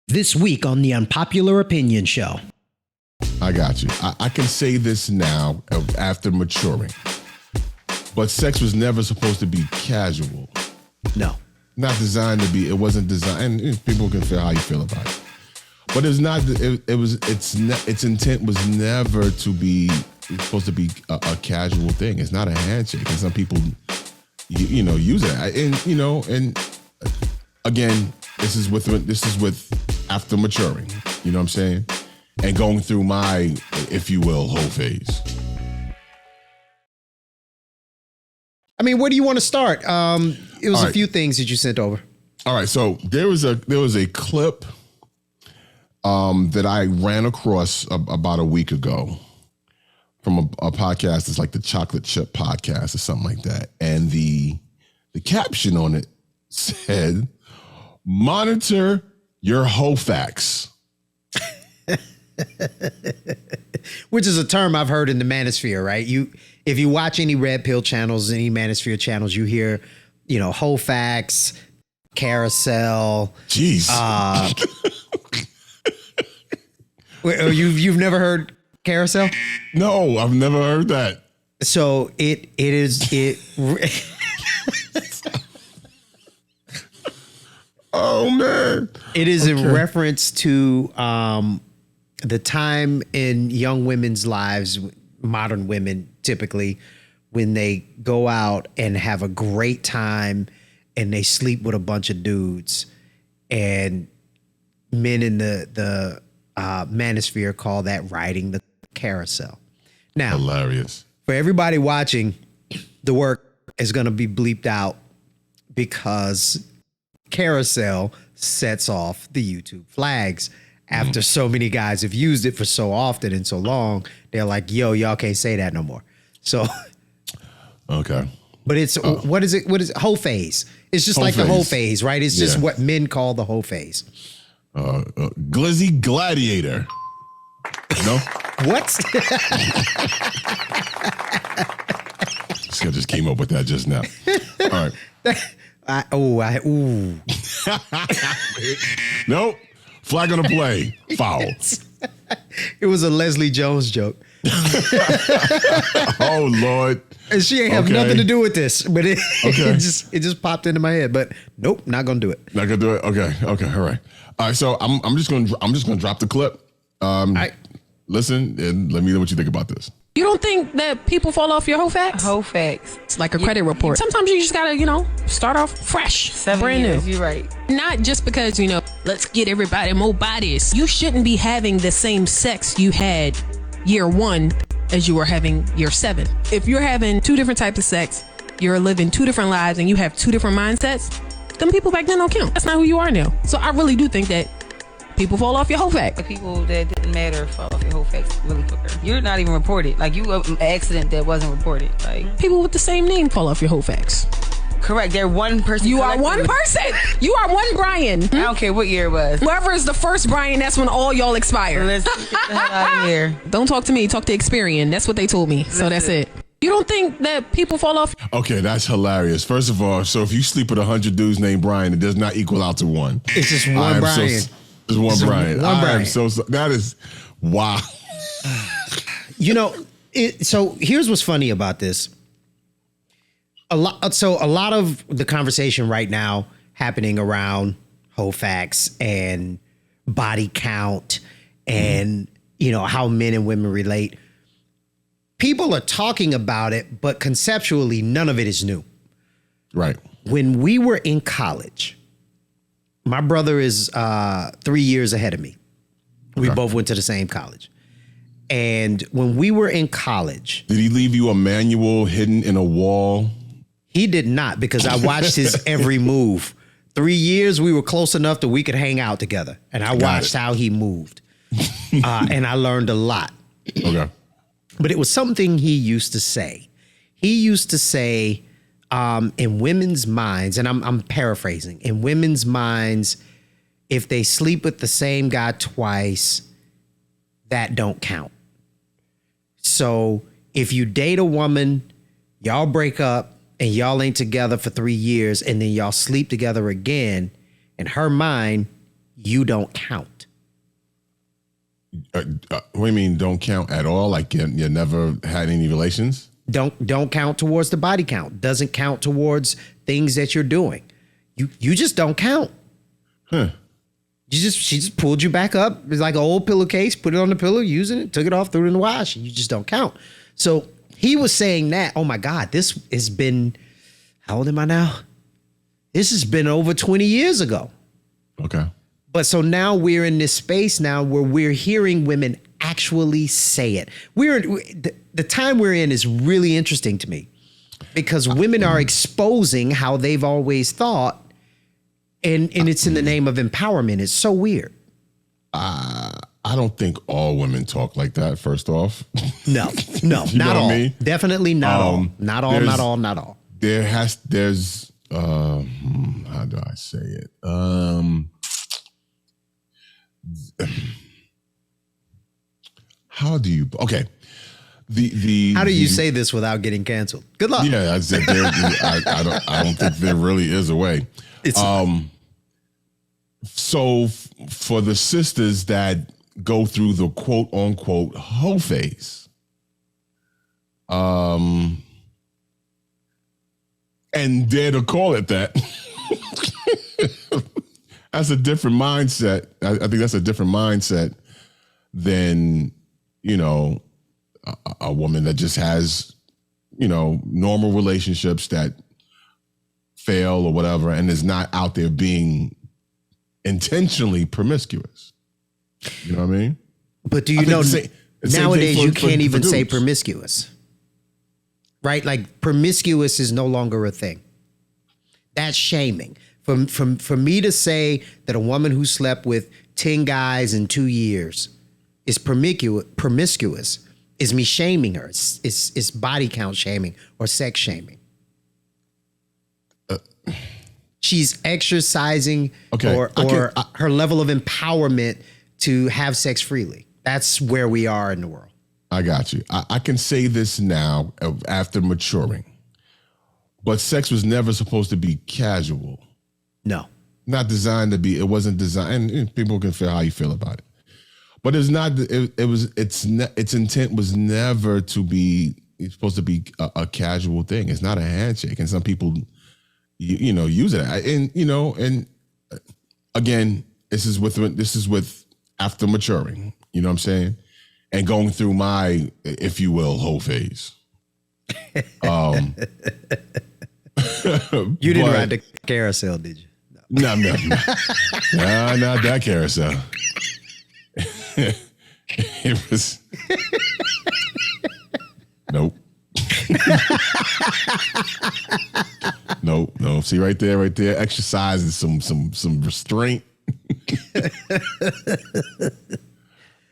This week on the Unpopular Opinion Show. I got you. I can say this now after maturing. But sex was never supposed to be casual. No. Not designed to be. It wasn't designed. And people can feel how you feel about it. But it's not. Its intent was never to be. It's supposed to be a casual thing. It's not a handshake. And some people, use it. And again, this is with after maturing. You know what I'm saying? And going through my, if you will, whole phase. I mean, where do you want to start? It was a few things that you sent over. All right, so there was a clip that I ran across about a week ago from a podcast. It's like the Chocolate Chip Podcast or something like that, and the caption on it said, "Monitor your Hoefax." Which is a term I've heard in the manosphere, right? If you watch any red pill channels, any manosphere channels, you hear, Hoefax, carousel. Jeez. You've never heard carousel? No, I've never heard that. So it is. Oh man! It is in reference to the time in young women's lives, modern women typically, when they go out and have a great time and they sleep with a bunch of dudes, and men in the manosphere call that riding the carousel. Now, Hilarious. For everybody watching, the word is going to be bleeped out because carousel sets off the YouTube flags. After so many guys have used it for so often and so long, they're like, yo, y'all can't say that no more. So, okay. But it's, what is it? Whole phase. It's just like the whole phase, right? It's just what men call the whole phase. Glizzy Gladiator. No? What? This guy just came up with that just now. All right. Nope. Flag on the play. Foul. It was a Leslie Jones joke. Oh, Lord. And she ain't have nothing to do with this, but it just popped into my head. But nope, not gonna do it. Not gonna do it. Okay, all right. All right. So I'm just gonna drop the clip. Listen and let me know what you think about this. You don't think that people fall off your Hoefax? Hoefax. It's like a credit report. Sometimes you just gotta, start off fresh, 7 brand years, new. You're right. Not just because, let's get everybody more bodies. You shouldn't be having the same sex you had year 1 as you were having year 7. If you're having 2 different types of sex, you're living 2 different lives, and you have 2 different mindsets, them people back then don't count. That's not who you are now. So I really do think that people fall off your Hoefax. The people that didn't matter fall off your Hoefax really quicker. You're not even reported. Like, you an accident that wasn't reported. Like, people with the same name fall off your Hoefax. Correct. They're one person. You are one person. You are one Brian. I don't care what year it was. Whoever is the first Brian, that's when all y'all expire. Let's get the hell out of here. Don't talk to me. Talk to Experian. That's what they told me. So that's it. You don't think that people fall off? Okay, that's hilarious. First of all, so if you sleep with 100 dudes named Brian, it does not equal out to 1. It's just one Brian. There's one Brian. One Brian. That is wow. So here's what's funny about this. A lot of the conversation right now happening around Hoefax and body count and how men and women relate. People are talking about it, but conceptually, none of it is new. Right. When we were in college, my brother is 3 years ahead of me. We both went to the same college. And when we were in college... Did he leave you a manual hidden in a wall? He did not, because I watched his every move. 3 years, we were close enough that we could hang out together. And I watched how he moved. And I learned a lot. Okay. But it was something he used to say. He used to say... in women's minds, and I'm paraphrasing, in women's minds, if they sleep with the same guy twice, that don't count. So if you date a woman, y'all break up and y'all ain't together for 3 years and then y'all sleep together again, in her mind, you don't count. What do you mean don't count at all? Like you never had any relations? Don't count towards the body count. Doesn't count towards things that you're doing. You just don't count. Huh. She just pulled you back up. It's like an old pillowcase, put it on the pillow, using it, took it off, threw it in the wash. You just don't count. So he was saying that, oh my God, this has been, how old am I now? This has been over 20 years ago. Okay. But so now we're in this space now where we're hearing women actually say it. The time we're in is really interesting to me because women are exposing how they've always thought, and it's in the name of empowerment. It's so weird. I don't think all women talk like that, first off. No, You not know what all. I mean? Definitely not all. Not all, not all, not all. There's how do I say it? How do you How do you say this without getting canceled? Good luck. Yeah, I said I don't think there really is a way. So for the sisters that go through the quote unquote hoe phase, and dare to call it that, that's a different mindset. I think that's a different mindset than, a woman that just has, normal relationships that fail or whatever and is not out there being intentionally promiscuous. You know what I mean? But do you know, nowadays you can't even say promiscuous, right? Like promiscuous is no longer a thing. That's shaming. For me to say that a woman who slept with 10 guys in 2 years is promiscuous is me shaming her. It's body count shaming or sex shaming. She's exercising or her level of empowerment to have sex freely. That's where we are in the world. I got you. I can say this now after maturing, but sex was never supposed to be casual. No. Not designed to be. It wasn't designed. And people can feel how you feel about it. But it's not. Its intent was never to be. It's supposed to be a casual thing. It's not a handshake, and some people, use it. And again, this is with after maturing. You know what I'm saying, and going through my, if you will, hoe phase. You didn't ride the carousel, did you? No, not that carousel. It was nope. Nope. See right there, exercising some restraint.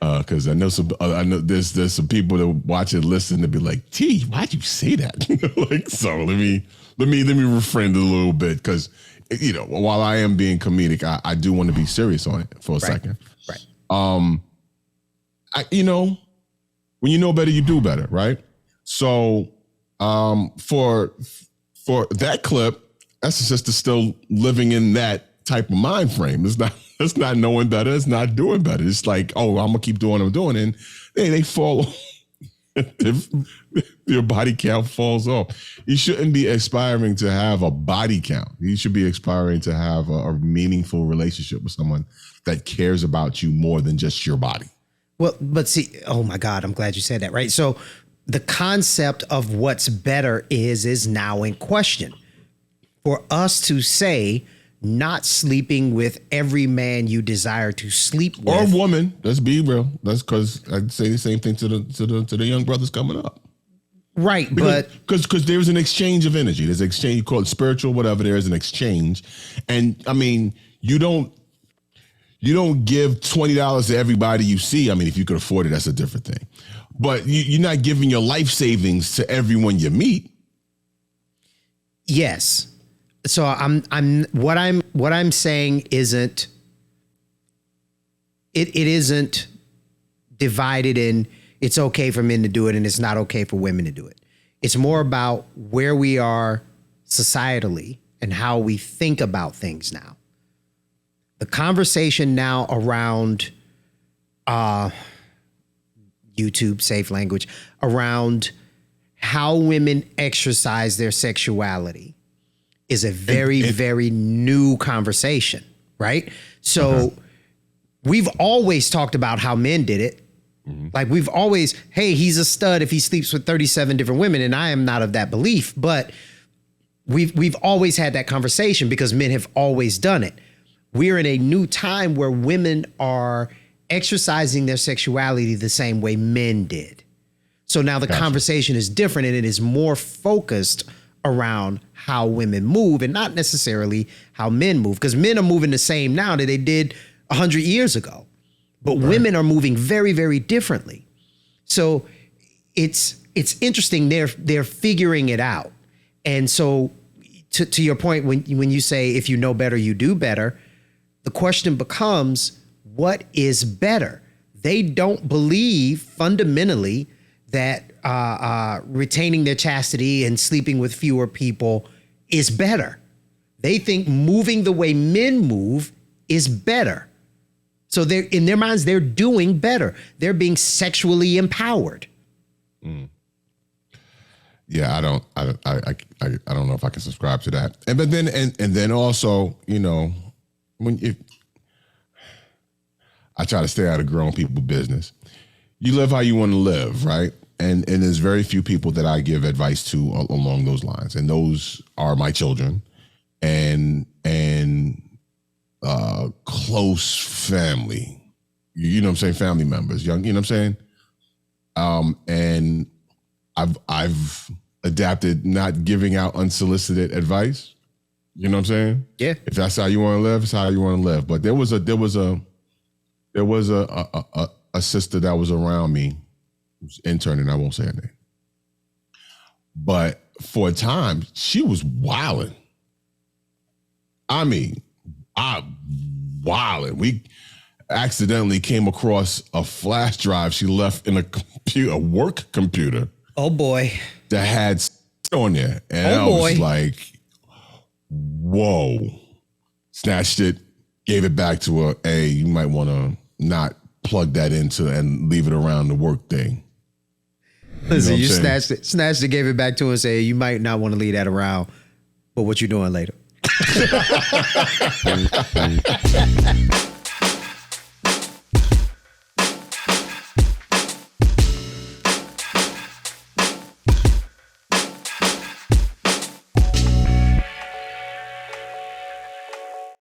Because I know there's some people that watch it, listen, to be like, T, why'd you say that? So let me refrain it a little bit, because while I am being comedic, I do want to be serious on it for a second. Right. When you know better, you do better, right? So, for that clip, that's just still living in that type of mind frame. It's not knowing better. It's not doing better. It's like, oh, I'm gonna keep doing what I'm doing, and they fall. Your body count falls off. You shouldn't be aspiring to have a body count. You should be aspiring to have a meaningful relationship with someone that cares about you more than just your body. Well, but see, oh my God, I'm glad you said that, right? So the concept of what's better is now in question. For us to say not sleeping with every man you desire to sleep with. Or woman, let's be real. That's because I'd say the same thing to the young brothers coming up. Right, because there's an exchange of energy. There's an exchange, you call it spiritual, whatever. There is an exchange, and I mean, you don't give $20 to everybody you see. I mean, if you could afford it, that's a different thing. But you're not giving your life savings to everyone you meet. Yes. So what I'm saying isn't it isn't divided in it's okay for men to do it and it's not okay for women to do it. It's more about where we are societally and how we think about things now. the conversation now around YouTube, safe language, around how women exercise their sexuality is a very new conversation, right? So we've always talked about how men did it. Like we've always, hey, he's a stud if he sleeps with 37 different women, and I am not of that belief, but we've always had that conversation because men have always done it. We're in a new time where women are exercising their sexuality the same way men did. So now the conversation is different, and it is more focused around how women move and not necessarily how men move, because men are moving the same now that they did 100 years ago. But women are moving very, very differently. So it's interesting. They're figuring it out. And so to your point, when you say, if you know better, you do better, the question becomes, what is better? They don't believe fundamentally that retaining their chastity and sleeping with fewer people is better. They think moving the way men move is better. So they're, in their minds, they're doing better. They're being sexually empowered. Yeah, I don't know if I can subscribe to that. And but then and then also, you know, I try to stay out of grown people business. You live how you want to live, right? And there's very few people that I give advice to along those lines, and those are my children and close family. You know what I'm saying? Family members, young. You know what I'm saying? And I've adapted not giving out unsolicited advice. You know what I'm saying? Yeah. If that's how you want to live, it's how you want to live. But there was a sister that was around me, who's interning. I won't say her name. But for a time, she was wilding. I mean, wilding. We accidentally came across a flash drive she left in a work computer. Oh boy. That had on there. And I was like, whoa. Snatched it, gave it back to her. Hey, you might want to not plug that into and leave it around the work thing. Listen, you snatched it, gave it back to her and say, you might not want to leave that around, but what you doing later?